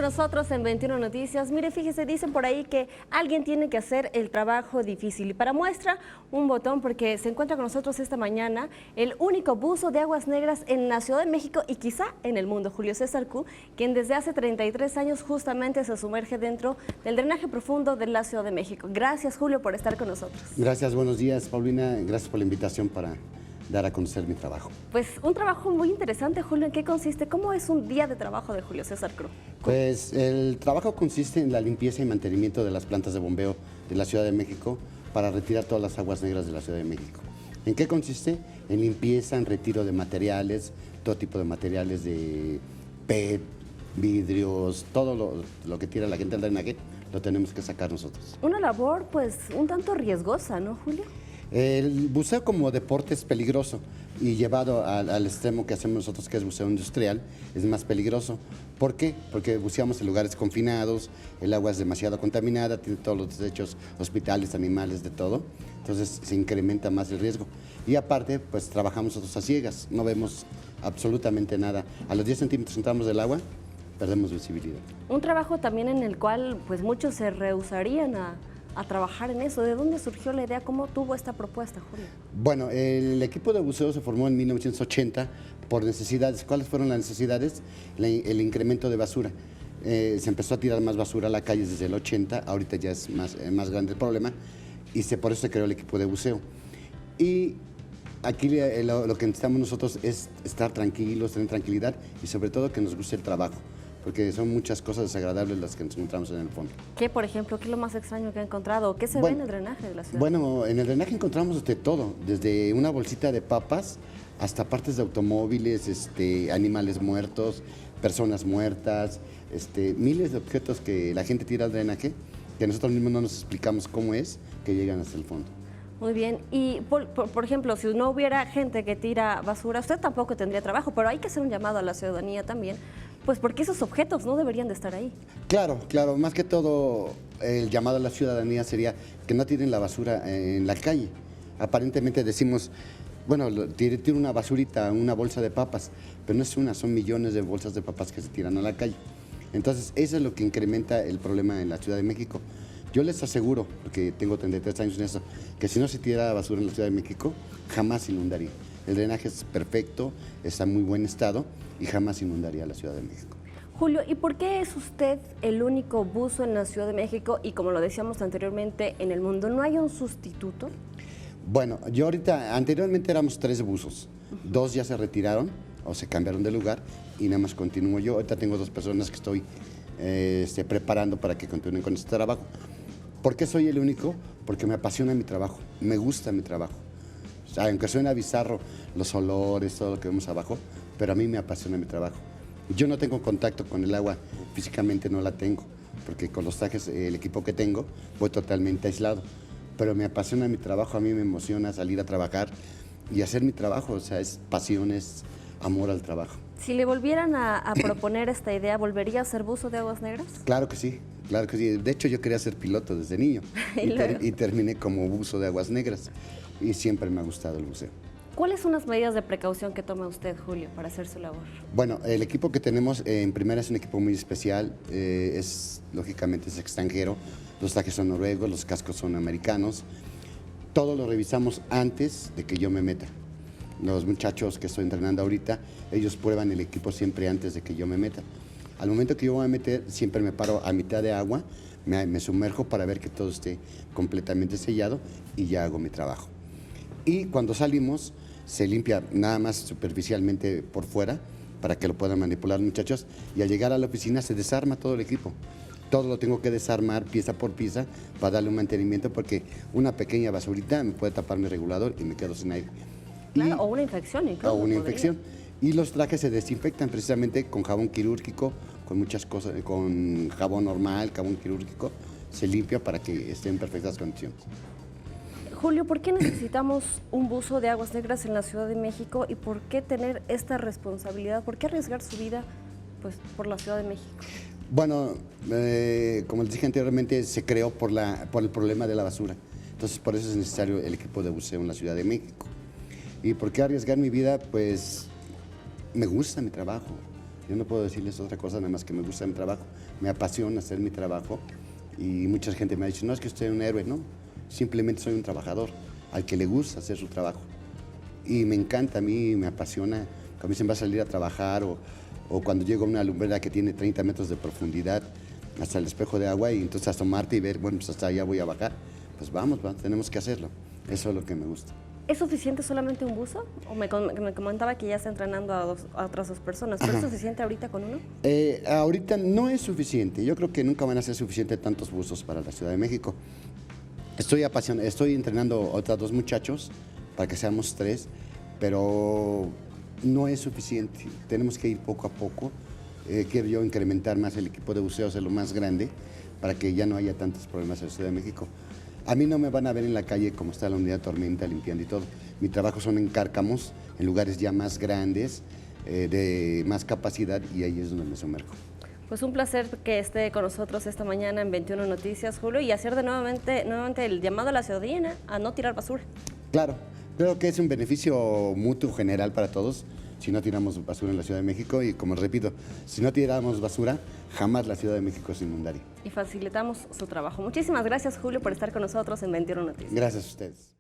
nosotros en 21 Noticias. Mire, fíjese, dicen por ahí que alguien tiene que hacer el trabajo difícil. Y para muestra, un botón, porque se encuentra con nosotros esta mañana el único buzo de aguas negras en la Ciudad de México y quizá en el mundo, Julio César Q, quien desde hace 33 años justamente se sumerge dentro del drenaje profundo de la Ciudad de México. Gracias, Julio, por estar con nosotros. Gracias, buenos días, Paulina. Gracias por la invitación para dar a conocer mi trabajo. Pues un trabajo muy interesante, Julio. ¿En qué consiste? ¿Cómo es un día de trabajo de Julio César Cruz? Pues el trabajo consiste en la limpieza y mantenimiento de las plantas de bombeo de la Ciudad de México para retirar todas las aguas negras de la Ciudad de México. ¿En qué consiste? En limpieza, en retiro de materiales, todo tipo de materiales de PET, vidrios, todo lo que tira la gente al drenaje, lo tenemos que sacar nosotros. Una labor pues un tanto riesgosa, ¿no, Julio? El buceo como deporte es peligroso y llevado al extremo que hacemos nosotros, que es buceo industrial, es más peligroso. ¿Por qué? Porque buceamos en lugares confinados, el agua es demasiado contaminada, tiene todos los desechos, hospitales, animales, de todo. Entonces se incrementa más el riesgo. Y aparte, pues trabajamos nosotros a ciegas, no vemos absolutamente nada. A los 10 centímetros entramos del agua, perdemos visibilidad. Un trabajo también en el cual pues muchos se rehusarían a trabajar en eso. ¿De dónde surgió la idea? ¿Cómo tuvo esta propuesta, Julio? Bueno, el equipo de buceo se formó en 1980 por necesidades. ¿Cuáles fueron las necesidades? El incremento de basura. Se empezó a tirar más basura a la calle desde el 80, ahorita ya es más grande el problema, y por eso se creó el equipo de buceo. Y aquí lo que necesitamos nosotros es estar tranquilos, tener tranquilidad y sobre todo que nos guste el trabajo, porque son muchas cosas desagradables las que nos encontramos en el fondo. ¿Qué, por ejemplo, qué es lo más extraño que ha encontrado? ¿Qué se ve en el drenaje de la ciudad? Bueno, en el drenaje encontramos de todo, desde una bolsita de papas hasta partes de automóviles, animales muertos, personas muertas, miles de objetos que la gente tira al drenaje, que nosotros mismos no nos explicamos cómo es, que llegan hasta el fondo. Muy bien, y por ejemplo, si no hubiera gente que tira basura, usted tampoco tendría trabajo, pero hay que hacer un llamado a la ciudadanía también, pues porque esos objetos no deberían de estar ahí. Claro, más que todo el llamado a la ciudadanía sería que no tiren la basura en la calle. Aparentemente decimos, bueno, tire una basurita, una bolsa de papas, pero no es una, son millones de bolsas de papas que se tiran a la calle. Entonces, eso es lo que incrementa el problema en la Ciudad de México. Yo les aseguro, porque tengo 33 años en eso, que si no se tira basura en la Ciudad de México, jamás inundaría. El drenaje es perfecto, está en muy buen estado y jamás inundaría la Ciudad de México. Julio, ¿y por qué es usted el único buzo en la Ciudad de México y, como lo decíamos anteriormente, en el mundo? ¿No hay un sustituto? Bueno, anteriormente éramos 3 buzos, 2 ya se retiraron o se cambiaron de lugar y nada más continúo yo. Ahorita tengo 2 personas que estoy preparando para que continúen con este trabajo. ¿Por qué soy el único? Porque me apasiona mi trabajo, me gusta mi trabajo. O sea, aunque suena bizarro, los olores, todo lo que vemos abajo, pero a mí me apasiona mi trabajo. Yo no tengo contacto con el agua, físicamente no la tengo, porque con los trajes, el equipo que tengo, voy totalmente aislado. Pero me apasiona mi trabajo, a mí me emociona salir a trabajar y hacer mi trabajo, o sea, es pasión, es amor al trabajo. Si le volvieran a proponer esta idea, ¿volvería a ser buzo de aguas negras? Claro que sí, claro que sí. De hecho, yo quería ser piloto desde niño y terminé como buzo de aguas negras y siempre me ha gustado el buceo. ¿Cuáles son las medidas de precaución que toma usted, Julio, para hacer su labor? Bueno, el equipo que tenemos en primera es un equipo muy especial, lógicamente es extranjero, los trajes son noruegos, los cascos son americanos, todo lo revisamos antes de que yo me meta. Los muchachos que estoy entrenando ahorita, ellos prueban el equipo siempre antes de que yo me meta. Al momento que yo voy a meter, siempre me paro a mitad de agua, me sumerjo para ver que todo esté completamente sellado y ya hago mi trabajo. Y cuando salimos, se limpia nada más superficialmente por fuera para que lo puedan manipular los muchachos y al llegar a la oficina se desarma todo el equipo. Todo lo tengo que desarmar pieza por pieza para darle un mantenimiento porque una pequeña basurita me puede tapar mi regulador y me quedo sin aire. Claro, o una infección incluso. O una infección. Y los trajes se desinfectan precisamente con jabón quirúrgico, con muchas cosas, con jabón normal, jabón quirúrgico, se limpia para que esté en perfectas condiciones. Julio, ¿por qué necesitamos un buzo de aguas negras en la Ciudad de México y por qué tener esta responsabilidad? ¿Por qué arriesgar su vida pues, por la Ciudad de México? Bueno, como les dije anteriormente, se creó por el problema de la basura. Entonces, por eso es necesario el equipo de buceo en la Ciudad de México. ¿Y por qué arriesgar mi vida? Pues me gusta mi trabajo. Yo no puedo decirles otra cosa, nada más que me gusta mi trabajo, me apasiona hacer mi trabajo y mucha gente me ha dicho, no es que usted es un héroe, no, simplemente soy un trabajador al que le gusta hacer su trabajo. Y me encanta, a mí me apasiona, cuando dicen va a salir a trabajar o cuando llego a una lumbrera que tiene 30 metros de profundidad hasta el espejo de agua y entonces asomarte y ver, bueno, pues hasta allá voy a bajar, pues vamos, tenemos que hacerlo, eso es lo que me gusta. ¿Es suficiente solamente un buzo? O me comentaba que ya está entrenando a otras 2 personas, ¿pero es suficiente ahorita con uno? Ahorita no es suficiente, yo creo que nunca van a ser suficientes tantos buzos para la Ciudad de México. Estoy entrenando a otros 2 muchachos para que seamos 3, pero no es suficiente, tenemos que ir poco a poco. Quiero yo incrementar más el equipo de buceo, hacerlo más grande, para que ya no haya tantos problemas en la Ciudad de México. A mí no me van a ver en la calle como está la unidad Tormenta, limpiando y todo. Mi trabajo son en Cárcamos, en lugares ya más grandes, de más capacidad, y ahí es donde me sumerjo. Pues un placer que esté con nosotros esta mañana en 21 Noticias, Julio, y hacer nuevamente el llamado a la ciudadanía a no tirar basura. Claro, creo que es un beneficio mutuo general para todos si no tiramos basura en la Ciudad de México y, como repito, si no tiramos basura, jamás la Ciudad de México se inundaría. Y facilitamos su trabajo. Muchísimas gracias, Julio, por estar con nosotros en 21 Noticias. Gracias a ustedes.